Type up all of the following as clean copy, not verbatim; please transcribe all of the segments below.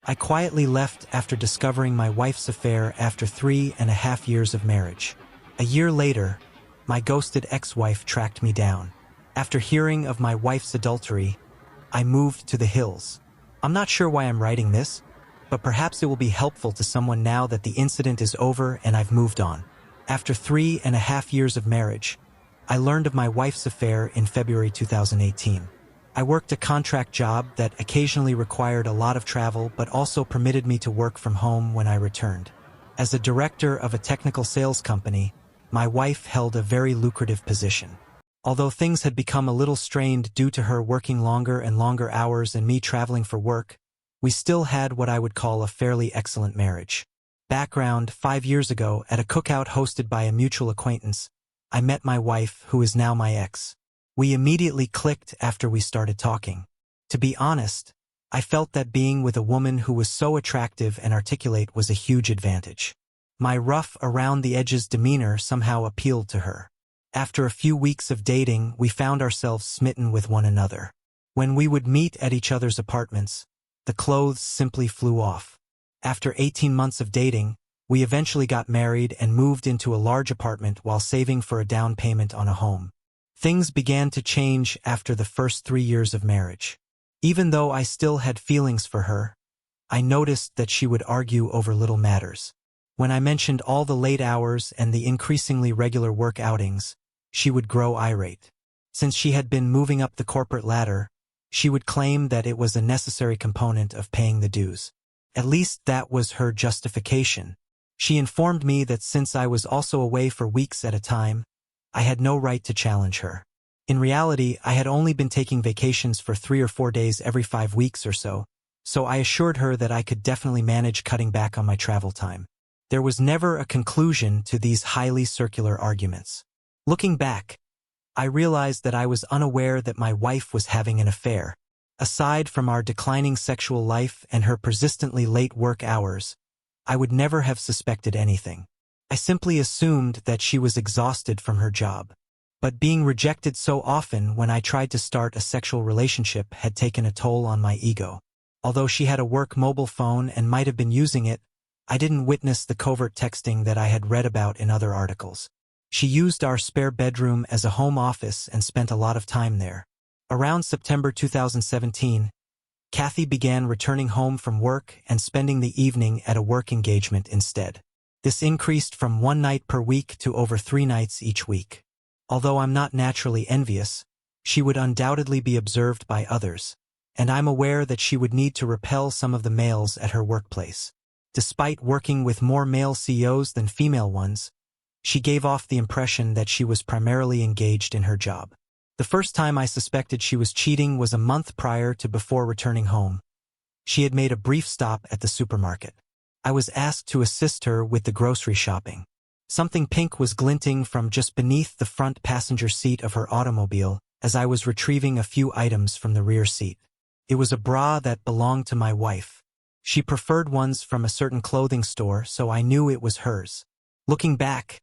I quietly left after discovering my wife's affair after 3.5 years of marriage. A year later, my ghosted ex-wife tracked me down. After hearing of my wife's adultery, I moved to the hills. I'm not sure why I'm writing this, but perhaps it will be helpful to someone now that the incident is over and I've moved on. After 3.5 years of marriage, I learned of my wife's affair in February 2018. I worked a contract job that occasionally required a lot of travel but also permitted me to work from home when I returned. As a director of a technical sales company, my wife held a very lucrative position. Although things had become a little strained due to her working longer and longer hours and me traveling for work, we still had what I would call a fairly excellent marriage. Background: 5 years ago, at a cookout hosted by a mutual acquaintance, I met my wife, who is now my ex. We immediately clicked after we started talking. To be honest, I felt that being with a woman who was so attractive and articulate was a huge advantage. My rough, around-the-edges demeanor somehow appealed to her. After a few weeks of dating, we found ourselves smitten with one another. When we would meet at each other's apartments, the clothes simply flew off. After 18 months of dating, we eventually got married and moved into a large apartment while saving for a down payment on a home. Things began to change after the first 3 years of marriage. Even though I still had feelings for her, I noticed that she would argue over little matters. When I mentioned all the late hours and the increasingly regular work outings, she would grow irate. Since she had been moving up the corporate ladder, she would claim that it was a necessary component of paying the dues. At least that was her justification. She informed me that since I was also away for weeks at a time, I had no right to challenge her. In reality, I had only been taking vacations for 3 or 4 days every 5 weeks or so I assured her that I could definitely manage cutting back on my travel time. There was never a conclusion to these highly circular arguments. Looking back, I realized that I was unaware that my wife was having an affair. Aside from our declining sexual life and her persistently late work hours, I would never have suspected anything. I simply assumed that she was exhausted from her job. But being rejected so often when I tried to start a sexual relationship had taken a toll on my ego. Although she had a work mobile phone and might have been using it, I didn't witness the covert texting that I had read about in other articles. She used our spare bedroom as a home office and spent a lot of time there. Around September 2017, Kathy began returning home from work and spending the evening at a work engagement instead. This increased from 1 night per week to over 3 nights each week. Although I'm not naturally envious, she would undoubtedly be observed by others, and I'm aware that she would need to repel some of the males at her workplace. Despite working with more male CEOs than female ones, she gave off the impression that she was primarily engaged in her job. The first time I suspected she was cheating was a month prior to before returning home. She had made a brief stop at the supermarket. I was asked to assist her with the grocery shopping. Something pink was glinting from just beneath the front passenger seat of her automobile as I was retrieving a few items from the rear seat. It was a bra that belonged to my wife. She preferred ones from a certain clothing store, so I knew it was hers. Looking back,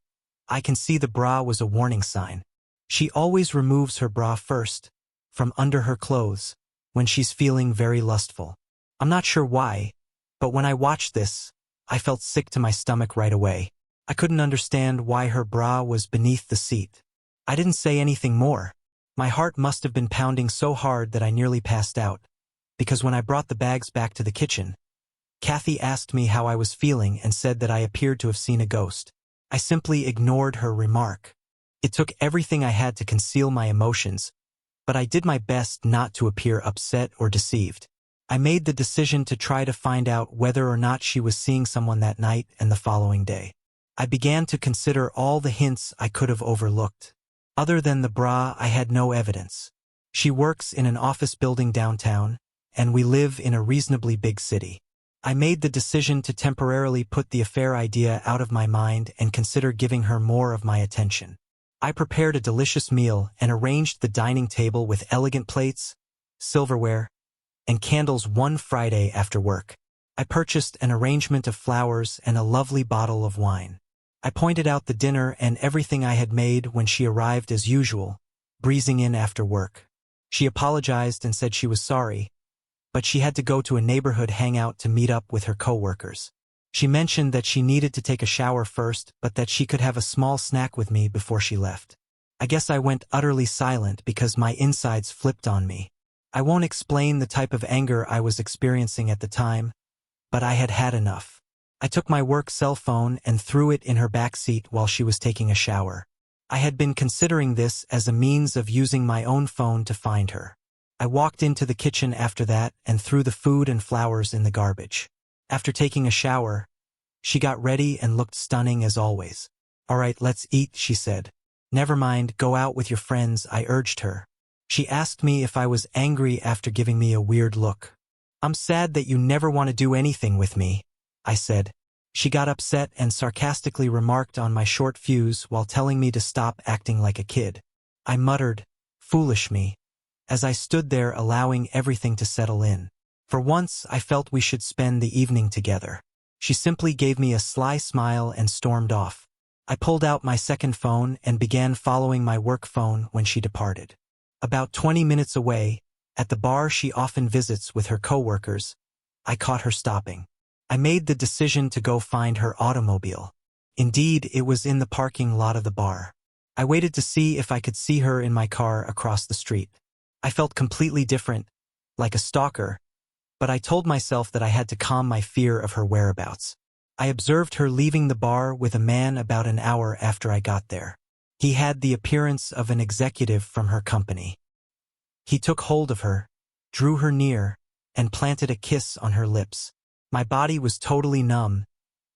I can see the bra was a warning sign. She always removes her bra first, from under her clothes, when she's feeling very lustful. I'm not sure why, but when I watched this, I felt sick to my stomach right away. I couldn't understand why her bra was beneath the seat. I didn't say anything more. My heart must have been pounding so hard that I nearly passed out, because when I brought the bags back to the kitchen, Kathy asked me how I was feeling and said that I appeared to have seen a ghost. I simply ignored her remark. It took everything I had to conceal my emotions, but I did my best not to appear upset or deceived. I made the decision to try to find out whether or not she was seeing someone that night and the following day. I began to consider all the hints I could have overlooked. Other than the bra, I had no evidence. She works in an office building downtown, and we live in a reasonably big city. I made the decision to temporarily put the affair idea out of my mind and consider giving her more of my attention. I prepared a delicious meal and arranged the dining table with elegant plates, silverware, and candles one Friday after work. I purchased an arrangement of flowers and a lovely bottle of wine. I pointed out the dinner and everything I had made when she arrived as usual, breezing in after work. She apologized and said she was sorry, but she had to go to a neighborhood hangout to meet up with her coworkers. She mentioned that she needed to take a shower first, but that she could have a small snack with me before she left. I guess I went utterly silent because my insides flipped on me. I won't explain the type of anger I was experiencing at the time, but I had had enough. I took my work cell phone and threw it in her backseat while she was taking a shower. I had been considering this as a means of using my own phone to find her. I walked into the kitchen after that and threw the food and flowers in the garbage. After taking a shower, she got ready and looked stunning as always. "All right, let's eat," she said. "Never mind, go out with your friends," I urged her. She asked me if I was angry after giving me a weird look. "I'm sad that you never want to do anything with me," I said. She got upset and sarcastically remarked on my short fuse while telling me to stop acting like a kid. I muttered, "Foolish me," as I stood there allowing everything to settle in. For once, I felt we should spend the evening together. She simply gave me a sly smile and stormed off. I pulled out my second phone and began following my work phone when she departed. About 20 minutes away, at the bar she often visits with her coworkers, I caught her stopping. I made the decision to go find her automobile. Indeed, it was in the parking lot of the bar. I waited to see if I could see her in my car across the street. I felt completely different, like a stalker, but I told myself that I had to calm my fear of her whereabouts. I observed her leaving the bar with a man about an hour after I got there. He had the appearance of an executive from her company. He took hold of her, drew her near, and planted a kiss on her lips. My body was totally numb,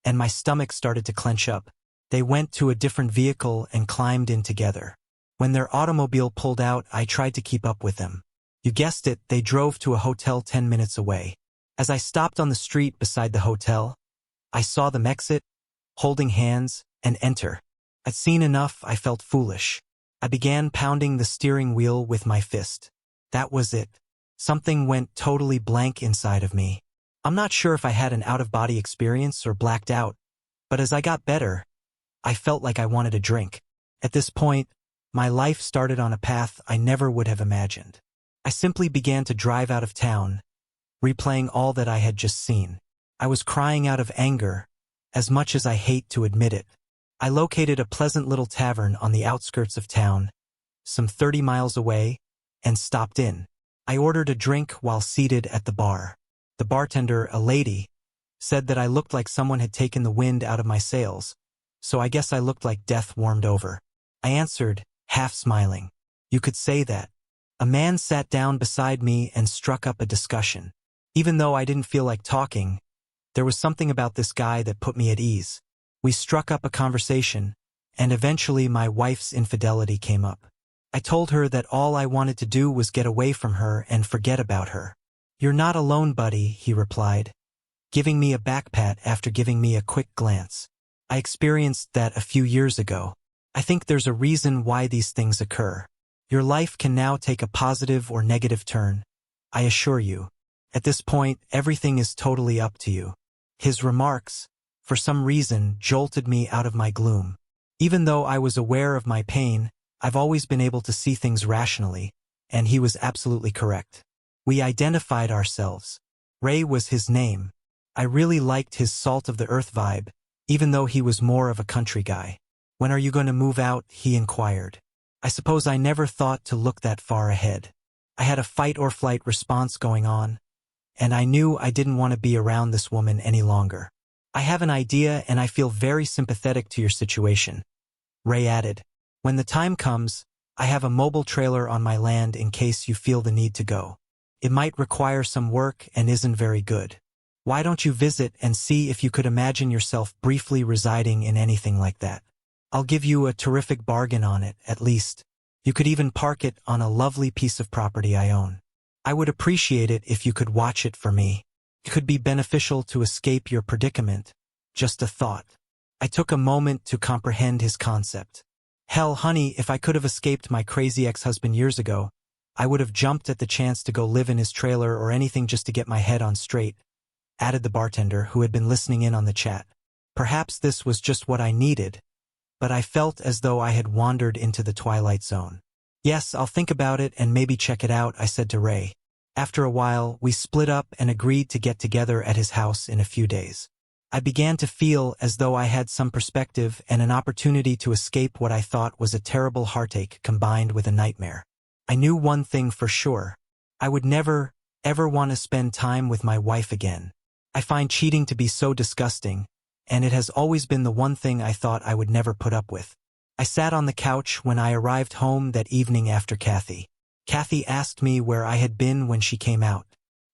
and my stomach started to clench up. They went to a different vehicle and climbed in together. When their automobile pulled out, I tried to keep up with them. You guessed it, they drove to a hotel 10 minutes away. As I stopped on the street beside the hotel, I saw them exit, holding hands, and enter. I'd seen enough, I felt foolish. I began pounding the steering wheel with my fist. That was it. Something went totally blank inside of me. I'm not sure if I had an out-of-body experience or blacked out, but as I got better, I felt like I wanted a drink. At this point, my life started on a path I never would have imagined. I simply began to drive out of town, replaying all that I had just seen. I was crying out of anger, as much as I hate to admit it. I located a pleasant little tavern on the outskirts of town, some 30 miles away, and stopped in. I ordered a drink while seated at the bar. The bartender, a lady, said that I looked like someone had taken the wind out of my sails, so I guess I looked like death warmed over. I answered, half smiling. "You could say that." A man sat down beside me and struck up a discussion. Even though I didn't feel like talking, there was something about this guy that put me at ease. We struck up a conversation, and eventually my wife's infidelity came up. I told her that all I wanted to do was get away from her and forget about her. "You're not alone, buddy," he replied, giving me a back pat after giving me a quick glance. I experienced that a few years ago. I think there's a reason why these things occur. Your life can now take a positive or negative turn, I assure you. At this point, everything is totally up to you. His remarks, for some reason, jolted me out of my gloom. Even though I was aware of my pain, I've always been able to see things rationally, and he was absolutely correct. We identified ourselves. Ray was his name. I really liked his salt-of-the-earth vibe, even though he was more of a country guy. "When are you going to move out?" he inquired. I suppose I never thought to look that far ahead. I had a fight-or-flight response going on, and I knew I didn't want to be around this woman any longer. "I have an idea, and I feel very sympathetic to your situation," Ray added. "When the time comes, I have a mobile trailer on my land in case you feel the need to go. It might require some work and isn't very good. Why don't you visit and see if you could imagine yourself briefly residing in anything like that? I'll give you a terrific bargain on it, at least. You could even park it on a lovely piece of property I own. I would appreciate it if you could watch it for me. It could be beneficial to escape your predicament. Just a thought." I took a moment to comprehend his concept. Hell, honey, if I could have escaped my crazy ex-husband years ago, I would have jumped at the chance to go live in his trailer or anything just to get my head on straight, added the bartender, who had been listening in on the chat. Perhaps this was just what I needed, but I felt as though I had wandered into the twilight zone. "Yes, I'll think about it and maybe check it out," I said to Ray. After a while, we split up and agreed to get together at his house in a few days. I began to feel as though I had some perspective and an opportunity to escape what I thought was a terrible heartache combined with a nightmare. I knew one thing for sure. I would never, ever want to spend time with my wife again. I find cheating to be so disgusting, and it has always been the one thing I thought I would never put up with. I sat on the couch when I arrived home that evening after Kathy. Kathy asked me where I had been when she came out.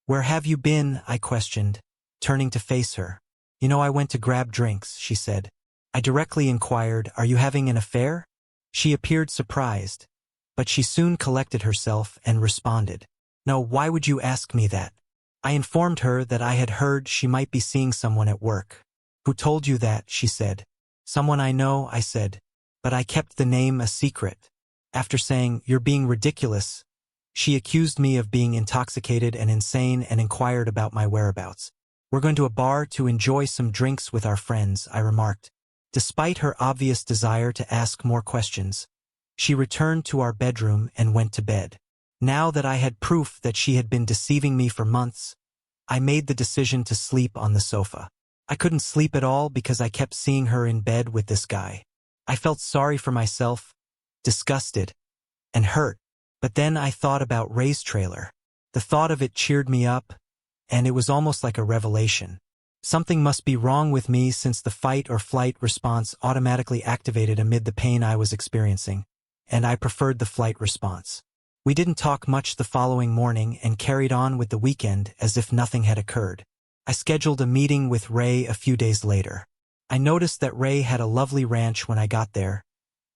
"Where have you been?" I questioned, turning to face her. "You know, I went to grab drinks," she said. I directly inquired, "Are you having an affair?" She appeared surprised, but she soon collected herself and responded, "No, why would you ask me that?" I informed her that I had heard she might be seeing someone at work. "Who told you that?" she said. "Someone I know," I said, but I kept the name a secret. After saying, "You're being ridiculous," she accused me of being intoxicated and insane and inquired about my whereabouts. "We're going to a bar to enjoy some drinks with our friends," I remarked. Despite her obvious desire to ask more questions, she returned to our bedroom and went to bed. Now that I had proof that she had been deceiving me for months, I made the decision to sleep on the sofa. I couldn't sleep at all because I kept seeing her in bed with this guy. I felt sorry for myself, disgusted, and hurt. But then I thought about Ray's trailer. The thought of it cheered me up, and it was almost like a revelation. Something must be wrong with me since the fight or flight response automatically activated amid the pain I was experiencing, and I preferred the flight response. We didn't talk much the following morning and carried on with the weekend as if nothing had occurred. I scheduled a meeting with Ray a few days later. I noticed that Ray had a lovely ranch when I got there,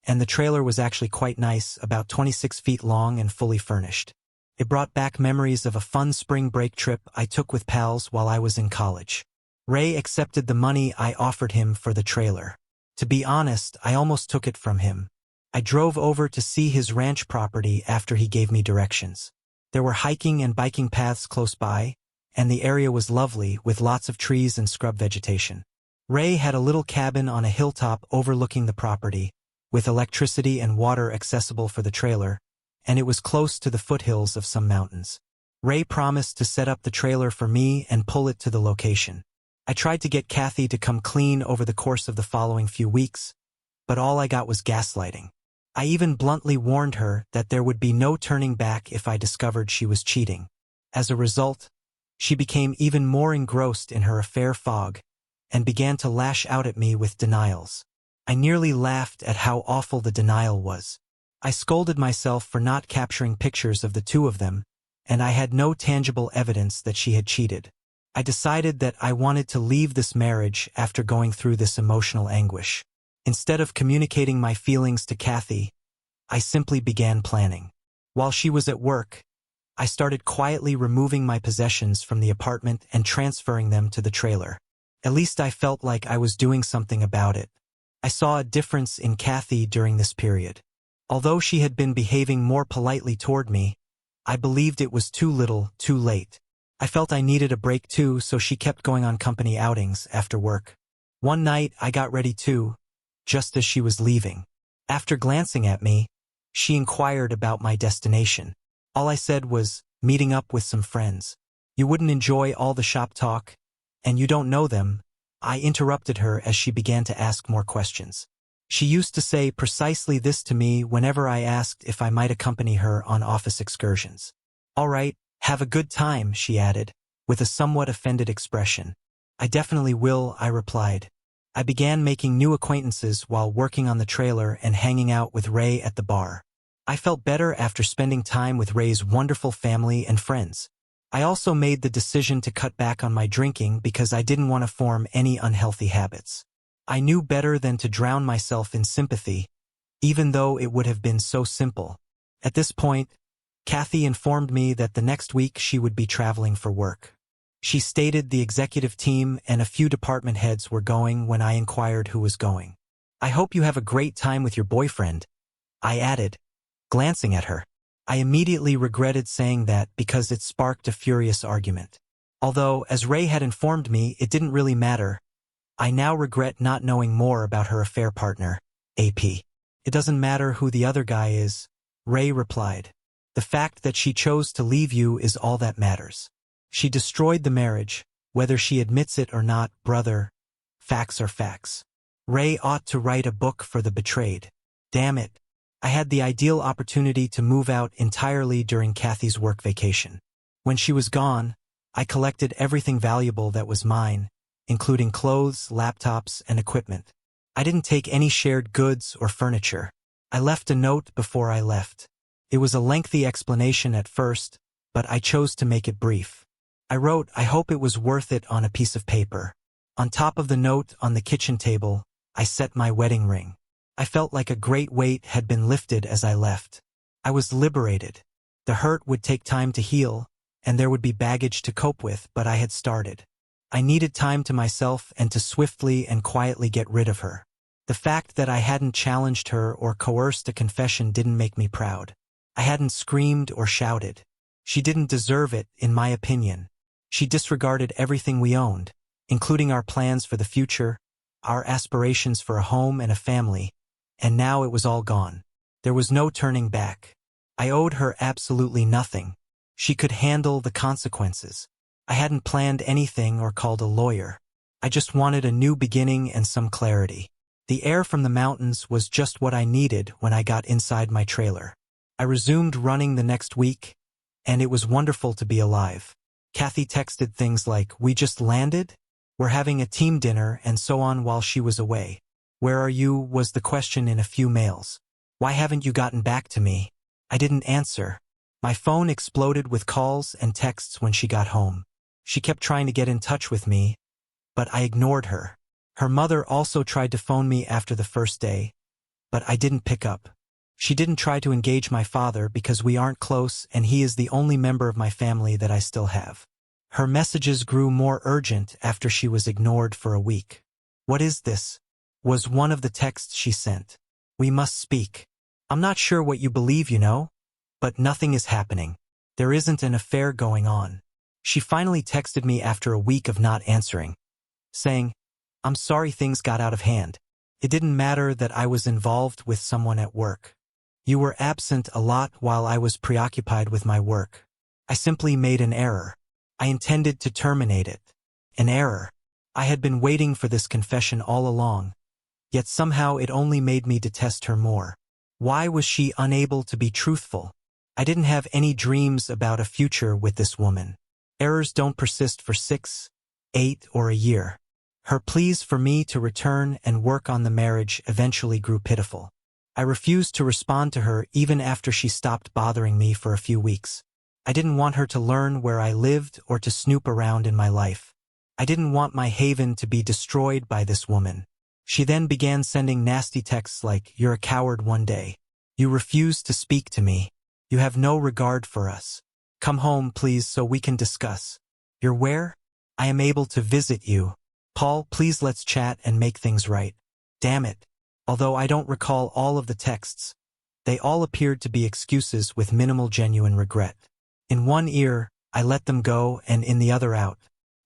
and the trailer was actually quite nice, about 26 feet long and fully furnished. It brought back memories of a fun spring break trip I took with pals while I was in college. Ray accepted the money I offered him for the trailer. To be honest, I almost took it from him. I drove over to see his ranch property after he gave me directions. There were hiking and biking paths close by, and the area was lovely with lots of trees and scrub vegetation. Ray had a little cabin on a hilltop overlooking the property, with electricity and water accessible for the trailer, and it was close to the foothills of some mountains. Ray promised to set up the trailer for me and pull it to the location. I tried to get Kathy to come clean over the course of the following few weeks, but all I got was gaslighting. I even bluntly warned her that there would be no turning back if I discovered she was cheating. As a result, she became even more engrossed in her affair fog and began to lash out at me with denials. I nearly laughed at how awful the denial was. I scolded myself for not capturing pictures of the two of them, and I had no tangible evidence that she had cheated. I decided that I wanted to leave this marriage after going through this emotional anguish. Instead of communicating my feelings to Kathy, I simply began planning. While she was at work, I started quietly removing my possessions from the apartment and transferring them to the trailer. At least I felt like I was doing something about it. I saw a difference in Kathy during this period. Although she had been behaving more politely toward me, I believed it was too little, too late. I felt I needed a break too, so she kept going on company outings after work. One night, I got ready too, just as she was leaving. After glancing at me, she inquired about my destination. All I said was, meeting up with some friends. "You wouldn't enjoy all the shop talk, and you don't know them," I interrupted her as she began to ask more questions. She used to say precisely this to me whenever I asked if I might accompany her on office excursions. "All right, have a good time," she added, with a somewhat offended expression. "I definitely will," I replied. I began making new acquaintances while working on the trailer and hanging out with Ray at the bar. I felt better after spending time with Ray's wonderful family and friends. I also made the decision to cut back on my drinking because I didn't want to form any unhealthy habits. I knew better than to drown myself in sympathy, even though it would have been so simple. At this point, Kathy informed me that the next week she would be traveling for work. She stated the executive team and a few department heads were going when I inquired who was going. "I hope you have a great time with your boyfriend," I added, glancing at her. I immediately regretted saying that because it sparked a furious argument. Although, as Ray had informed me, it didn't really matter. I now regret not knowing more about her affair partner, AP. "It doesn't matter who the other guy is," Ray replied. The fact that she chose to leave you is all that matters. She destroyed the marriage, whether she admits it or not, brother. Facts are facts. Ray ought to write a book for the betrayed. Damn it. I had the ideal opportunity to move out entirely during Kathy's work vacation. When she was gone, I collected everything valuable that was mine, including clothes, laptops, and equipment. I didn't take any shared goods or furniture. I left a note before I left. It was a lengthy explanation at first, but I chose to make it brief. I wrote, "I hope it was worth it," on a piece of paper. On top of the note, on the kitchen table, I set my wedding ring. I felt like a great weight had been lifted as I left. I was liberated. The hurt would take time to heal, and there would be baggage to cope with, but I had started. I needed time to myself and to swiftly and quietly get rid of her. The fact that I hadn't challenged her or coerced a confession didn't make me proud. I hadn't screamed or shouted. She didn't deserve it, in my opinion. She disregarded everything we owned, including our plans for the future, our aspirations for a home and a family, and now it was all gone. There was no turning back. I owed her absolutely nothing. She could handle the consequences. I hadn't planned anything or called a lawyer. I just wanted a new beginning and some clarity. The air from the mountains was just what I needed when I got inside my trailer. I resumed running the next week, and it was wonderful to be alive. Kathy texted things like, "We just landed? We're having a team dinner," and so on while she was away. "Where are you?" was the question in a few mails. "Why haven't you gotten back to me?" I didn't answer. My phone exploded with calls and texts when she got home. She kept trying to get in touch with me, but I ignored her. Her mother also tried to phone me after the first day, but I didn't pick up. She didn't try to engage my father because we aren't close and he is the only member of my family that I still have. Her messages grew more urgent after she was ignored for a week. "What is this?" was one of the texts she sent. "We must speak. I'm not sure what you believe, but nothing is happening. There isn't an affair going on." She finally texted me after a week of not answering, saying, "I'm sorry things got out of hand. It didn't matter that I was involved with someone at work. You were absent a lot while I was preoccupied with my work. I simply made an error. I intended to terminate it. An error. I had been waiting for this confession all along, yet somehow it only made me detest her more. Why was she unable to be truthful? I didn't have any dreams about a future with this woman. Errors don't persist for 6, 8, or a year. Her pleas for me to return and work on the marriage eventually grew pitiful. I refused to respond to her even after she stopped bothering me for a few weeks. I didn't want her to learn where I lived or to snoop around in my life. I didn't want my haven to be destroyed by this woman. She then began sending nasty texts like, "You're a coward one day. You refuse to speak to me. You have no regard for us. Come home, please, so we can discuss. You're where? I am able to visit you. Paul, please let's chat and make things right." Damn it. Although I don't recall all of the texts, they all appeared to be excuses with minimal genuine regret. In one ear, I let them go and in the other out.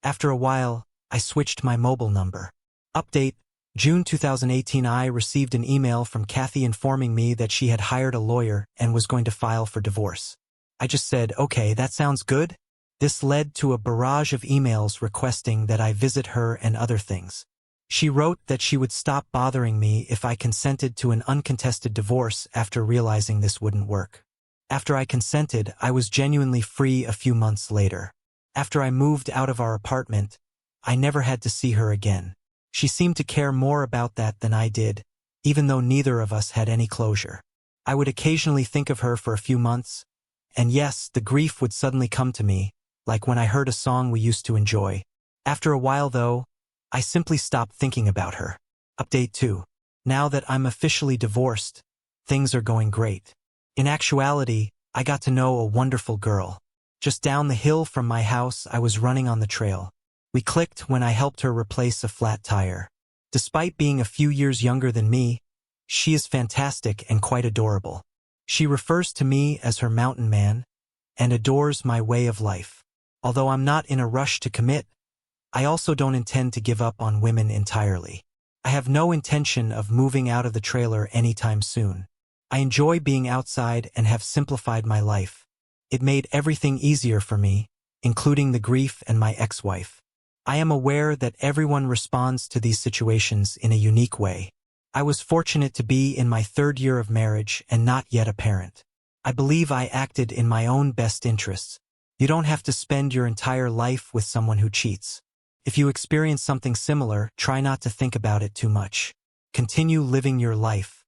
After a while, I switched my mobile number. Update: June 2018. I received an email from Kathy informing me that she had hired a lawyer and was going to file for divorce. I just said, "Okay, that sounds good." This led to a barrage of emails requesting that I visit her and other things. She wrote that she would stop bothering me if I consented to an uncontested divorce after realizing this wouldn't work. After I consented, I was genuinely free a few months later. After I moved out of our apartment, I never had to see her again. She seemed to care more about that than I did, even though neither of us had any closure. I would occasionally think of her for a few months, and yes, the grief would suddenly come to me, like when I heard a song we used to enjoy. After a while, though, I simply stopped thinking about her. Update 2. Now that I'm officially divorced, things are going great. In actuality, I got to know a wonderful girl. Just down the hill from my house, I was running on the trail. We clicked when I helped her replace a flat tire. Despite being a few years younger than me, she is fantastic and quite adorable. She refers to me as her mountain man and adores my way of life. Although I'm not in a rush to commit, I also don't intend to give up on women entirely. I have no intention of moving out of the trailer anytime soon. I enjoy being outside and have simplified my life. It made everything easier for me, including the grief and my ex-wife. I am aware that everyone responds to these situations in a unique way. I was fortunate to be in my 3rd year of marriage and not yet a parent. I believe I acted in my own best interests. You don't have to spend your entire life with someone who cheats. If you experience something similar, try not to think about it too much. Continue living your life.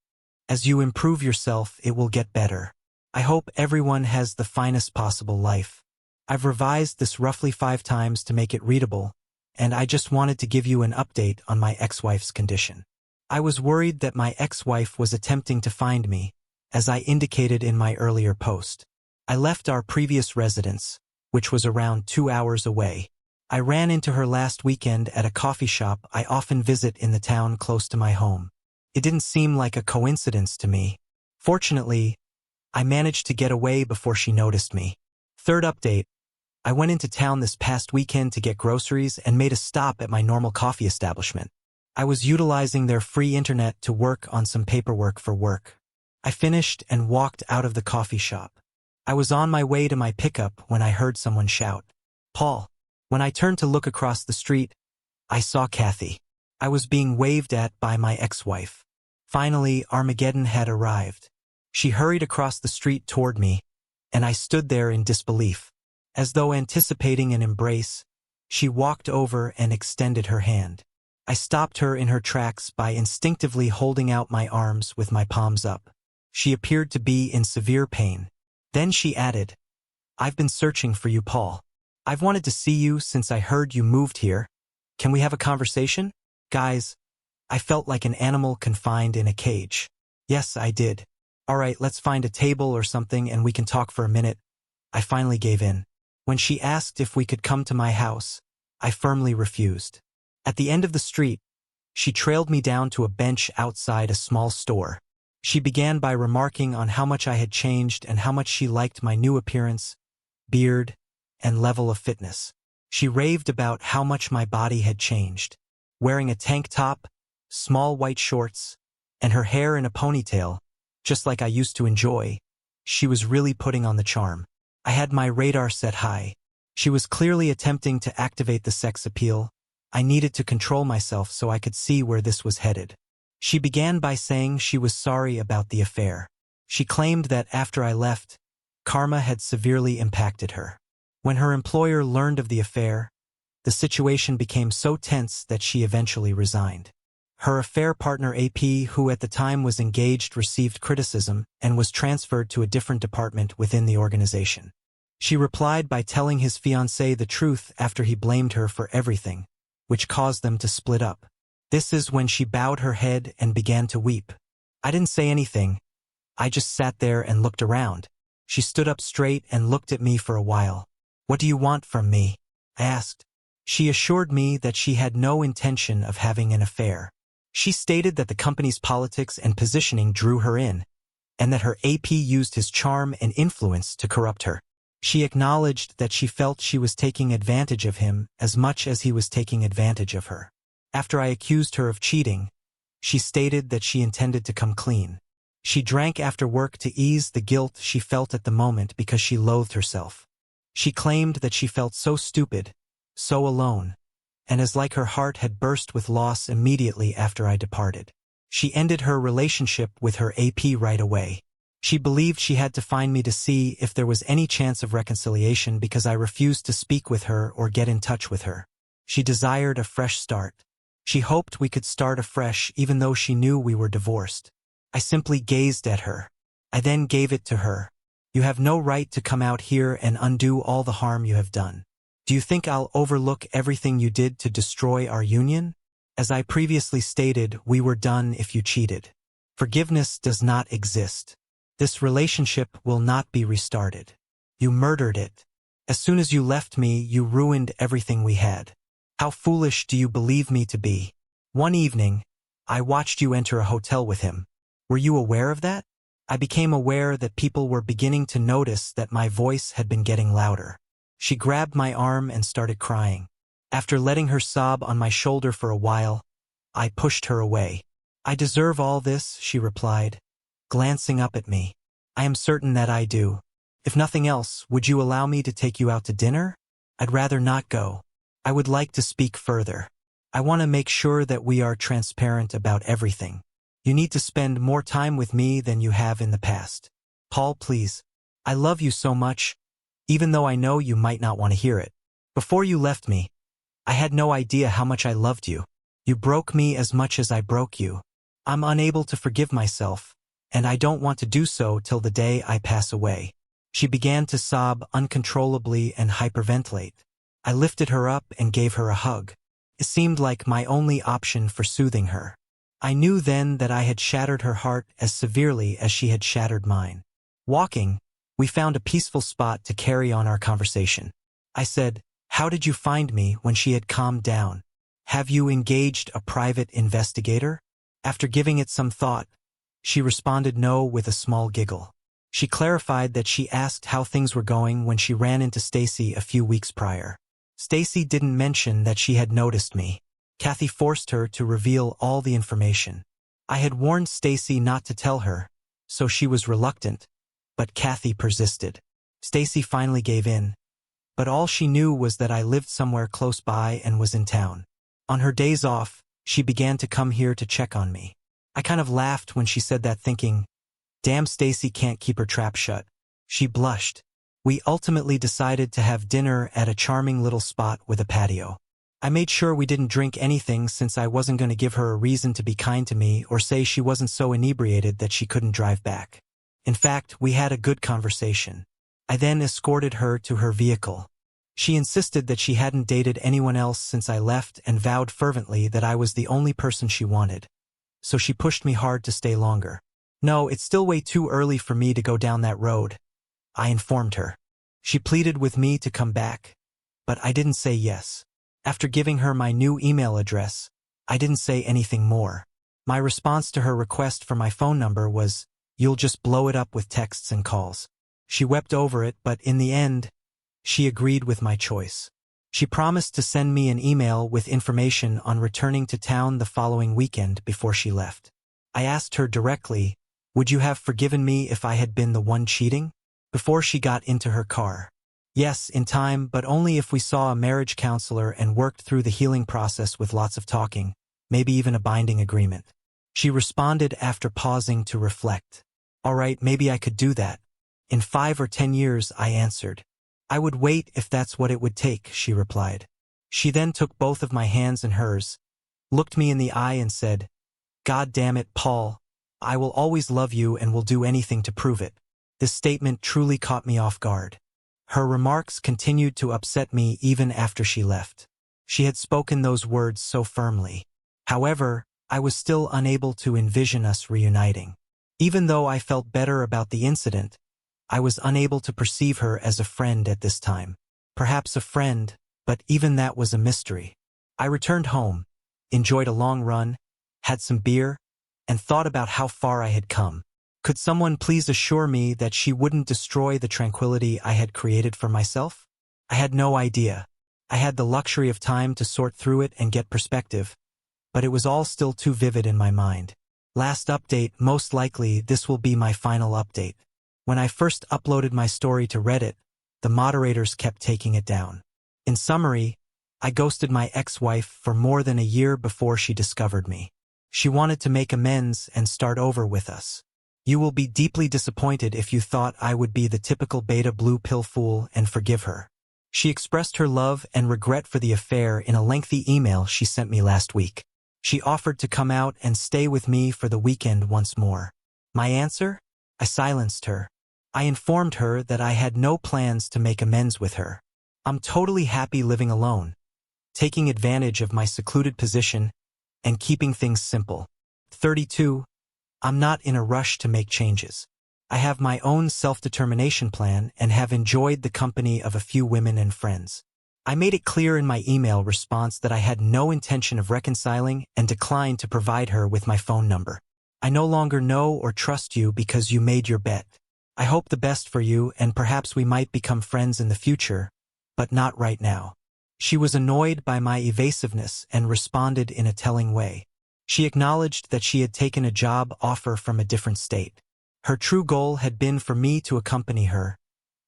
As you improve yourself, it will get better. I hope everyone has the finest possible life. I've revised this roughly 5 times to make it readable, and I just wanted to give you an update on my ex-wife's condition. I was worried that my ex-wife was attempting to find me, as I indicated in my earlier post. I left our previous residence, which was around 2 hours away. I ran into her last weekend at a coffee shop I often visit in the town close to my home. It didn't seem like a coincidence to me. Fortunately, I managed to get away before she noticed me. 3rd update. I went into town this past weekend to get groceries and made a stop at my normal coffee establishment. I was utilizing their free internet to work on some paperwork for work. I finished and walked out of the coffee shop. I was on my way to my pickup when I heard someone shout, "Paul." When I turned to look across the street, I saw Kathy. I was being waved at by my ex-wife. Finally, Armageddon had arrived. She hurried across the street toward me, and I stood there in disbelief. As though anticipating an embrace, she walked over and extended her hand. I stopped her in her tracks by instinctively holding out my arms with my palms up. She appeared to be in severe pain. Then she added, "I've been searching for you, Paul. I've wanted to see you since I heard you moved here. Can we have a conversation?" Guys, I felt like an animal confined in a cage. Yes, I did. "All right, let's find a table or something and we can talk for a minute." I finally gave in. When she asked if we could come to my house, I firmly refused. At the end of the street, she trailed me down to a bench outside a small store. She began by remarking on how much I had changed and how much she liked my new appearance, beard, and level of fitness. She raved about how much my body had changed. Wearing a tank top, small white shorts, and her hair in a ponytail, just like I used to enjoy, she was really putting on the charm. I had my radar set high. She was clearly attempting to activate the sex appeal. I needed to control myself so I could see where this was headed. She began by saying she was sorry about the affair. She claimed that after I left, karma had severely impacted her. When her employer learned of the affair, the situation became so tense that she eventually resigned. Her affair partner AP, who at the time was engaged, received criticism and was transferred to a different department within the organization. She replied by telling his fiancée the truth after he blamed her for everything, which caused them to split up. This is when she bowed her head and began to weep. I didn't say anything. I just sat there and looked around. She stood up straight and looked at me for a while. "What do you want from me?" I asked. She assured me that she had no intention of having an affair. She stated that the company's politics and positioning drew her in, and that her AP used his charm and influence to corrupt her. She acknowledged that she felt she was taking advantage of him as much as he was taking advantage of her. After I accused her of cheating, she stated that she intended to come clean. She drank after work to ease the guilt she felt at the moment because she loathed herself. She claimed that she felt so stupid, so alone, and as like her heart had burst with loss immediately after I departed. She ended her relationship with her AP right away. She believed she had to find me to see if there was any chance of reconciliation because I refused to speak with her or get in touch with her. She desired a fresh start. She hoped we could start afresh even though she knew we were divorced. I simply gazed at her. I then gave it to her. "You have no right to come out here and undo all the harm you have done. Do you think I'll overlook everything you did to destroy our union? As I previously stated, we were done if you cheated. Forgiveness does not exist. This relationship will not be restarted. You murdered it. As soon as you left me, you ruined everything we had. How foolish do you believe me to be? One evening, I watched you enter a hotel with him. Were you aware of that? I became aware that people were beginning to notice that my voice had been getting louder. She grabbed my arm and started crying. After letting her sob on my shoulder for a while, I pushed her away. "I deserve all this," she replied. glancing up at me. I am certain that I do. If nothing else, would you allow me to take you out to dinner? I'd rather not go. I would like to speak further. I want to make sure that we are transparent about everything. You need to spend more time with me than you have in the past. Paul, please. I love you so much, even though I know you might not want to hear it. Before you left me, I had no idea how much I loved you. You broke me as much as I broke you. I'm unable to forgive myself, and I don't want to do so till the day I pass away. She began to sob uncontrollably and hyperventilate. I lifted her up and gave her a hug. It seemed like my only option for soothing her. I knew then that I had shattered her heart as severely as she had shattered mine. Walking, we found a peaceful spot to carry on our conversation. I said, "How did you find me?" when she had calmed down. "Have you engaged a private investigator?" After giving it some thought, she responded no with a small giggle. She clarified that she asked how things were going when she ran into Stacy a few weeks prior. Stacy didn't mention that she had noticed me. Kathy forced her to reveal all the information. I had warned Stacy not to tell her, so she was reluctant, but Kathy persisted. Stacy finally gave in, but all she knew was that I lived somewhere close by and was in town. On her days off, she began to come here to check on me. I kind of laughed when she said that, thinking, damn, Stacy can't keep her trap shut. She blushed. We ultimately decided to have dinner at a charming little spot with a patio. I made sure we didn't drink anything since I wasn't going to give her a reason to be kind to me or say she wasn't so inebriated that she couldn't drive back. In fact, we had a good conversation. I then escorted her to her vehicle. She insisted that she hadn't dated anyone else since I left and vowed fervently that I was the only person she wanted. So she pushed me hard to stay longer. No, it's still way too early for me to go down that road, I informed her. She pleaded with me to come back, but I didn't say yes. After giving her my new email address, I didn't say anything more. My response to her request for my phone number was, "You'll just blow it up with texts and calls." She wept over it, but in the end, she agreed with my choice. She promised to send me an email with information on returning to town the following weekend before she left. I asked her directly, would you have forgiven me if I had been the one cheating? Before she got into her car. Yes, in time, but only if we saw a marriage counselor and worked through the healing process with lots of talking, maybe even a binding agreement. She responded after pausing to reflect. All right, maybe I could do that. In 5 or 10 years, I answered. I would wait if that's what it would take, she replied. She then took both of my hands in hers, looked me in the eye and said, God damn it, Paul, I will always love you and will do anything to prove it. This statement truly caught me off guard. Her remarks continued to upset me even after she left. She had spoken those words so firmly. However, I was still unable to envision us reuniting. Even though I felt better about the incident, I was unable to perceive her as a friend at this time. Perhaps a friend, but even that was a mystery. I returned home, enjoyed a long run, had some beer, and thought about how far I had come. Could someone please assure me that she wouldn't destroy the tranquility I had created for myself? I had no idea. I had the luxury of time to sort through it and get perspective, but it was all still too vivid in my mind. Last update, most likely this will be my final update. When I first uploaded my story to Reddit, the moderators kept taking it down. In summary, I ghosted my ex-wife for more than a year before she discovered me. She wanted to make amends and start over with us. You will be deeply disappointed if you thought I would be the typical beta blue pill fool and forgive her. She expressed her love and regret for the affair in a lengthy email she sent me last week. She offered to come out and stay with me for the weekend once more. My answer? I silenced her. I informed her that I had no plans to make amends with her. I'm totally happy living alone, taking advantage of my secluded position and keeping things simple. 32. I'm not in a rush to make changes. I have my own self-determination plan and have enjoyed the company of a few women and friends. I made it clear in my email response that I had no intention of reconciling and declined to provide her with my phone number. I no longer know or trust you because you made your bet. I hope the best for you and perhaps we might become friends in the future, but not right now. She was annoyed by my evasiveness and responded in a telling way. She acknowledged that she had taken a job offer from a different state. Her true goal had been for me to accompany her,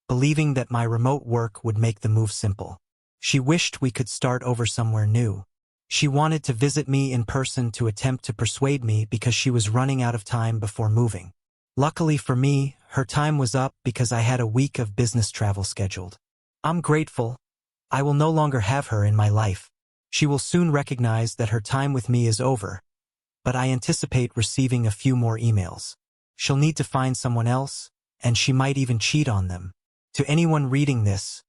believing that my remote work would make the move simple. She wished we could start over somewhere new. She wanted to visit me in person to attempt to persuade me because she was running out of time before moving. Luckily for me, her time was up because I had a week of business travel scheduled. I'm grateful. I will no longer have her in my life. She will soon recognize that her time with me is over, but I anticipate receiving a few more emails. She'll need to find someone else, and she might even cheat on them. To anyone reading this,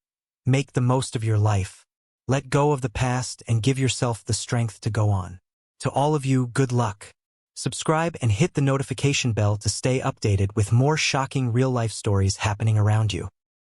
make the most of your life. Let go of the past and give yourself the strength to go on. To all of you, good luck. Subscribe and hit the notification bell to stay updated with more shocking real-life stories happening around you.